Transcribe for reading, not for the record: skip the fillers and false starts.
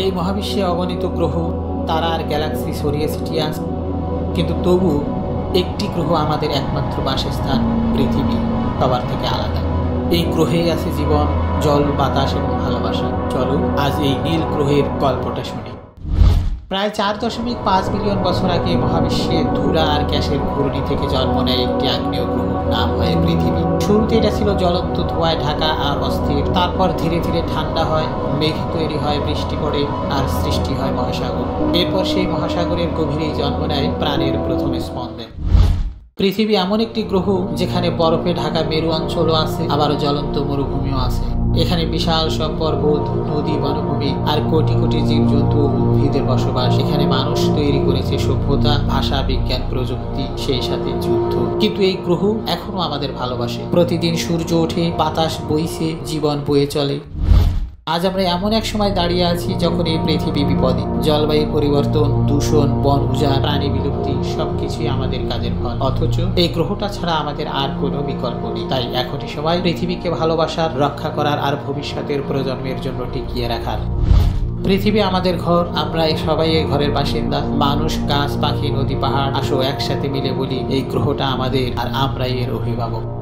এই মহাবিশ্বে অগণিত গ্রহ, তারা আর গ্যালাক্সি ছড়িয়ে ছিটিয়ে আছে, কিন্তু তবু একটি গ্রহ আমাদের একমাত্র বাসস্থান, পৃথিবী, সবার থেকে আলাদা। এই গ্রহেই আছে জীবন, জল, বাতাস এবং ভালোবাসা। চলো আজ এই নীল গ্রহের গল্পটা শুনি। প্রায় 4.5 বিলিয়ন বছর আগে মহাবিশ্বে ধুলা আর গ্যাসের ঘূর্ণি থেকে জন্ম নেয় একটি আগ্নেয় গ্রহ, নাম হয় পৃথিবী। শুরুতে এটা ছিল জ্বলন্ত ধোঁয়ায় ঢাকা আর অস্থির। তারপর ধীরে ধীরে ঠান্ডা হয়, মেঘ তৈরি হয়, বৃষ্টি পড়ে আর সৃষ্টি হয় মহাসাগর। এরপর সেই মহাসাগরের গভীরেই জন্ম নেয় প্রাণের প্রথম স্পন্দন। পৃথিবী এমন একটি গ্রহ যেখানে বরফে ঢাকা মেরু অঞ্চলও আছে, আবার জ্বলন্ত মরুভূমিও আছে। এখানে বিশাল সব পর্বত, নদী, বনভূমি আর কোটি কোটি জীবজন্তু ও উদ্ভিদের বসবাস। এখানে মানুষ তৈরি করেছে সভ্যতা, ভাষা, বিজ্ঞান, প্রযুক্তি, সেই সাথে যুদ্ধ। কিন্তু এই গ্রহ এখনো আমাদের ভালোবাসে। প্রতিদিন সূর্য ওঠে, বাতাস বইছে, জীবন বয়ে চলে। আজ আমরা এমন এক সময় দাঁড়িয়ে আছি যখন এই পৃথিবী বিপদে। জলবায়ু পরিবর্তন, দূষণ, বন উজাড়, প্রাণী বিলুপ্তি সবকিছুই আমাদের কাজের ফল। অথচ এই গ্রহটা ছাড়া আমাদের আর কোনো বিকল্প নেই। তাই এখনই সময় পৃথিবীকে ভালোবাসার, রক্ষা করার আর ভবিষ্যতের প্রজন্মের জন্য টিকিয়ে রাখার। পৃথিবী আমাদের ঘর, আমরা সবাই এই ঘরের বাসিন্দা। মানুষ, গাছ, পাখি, নদী, পাহাড়, আসো একসাথে মিলে বলি এই গ্রহটা আমাদের আর আমরাই এর অভিভাবক।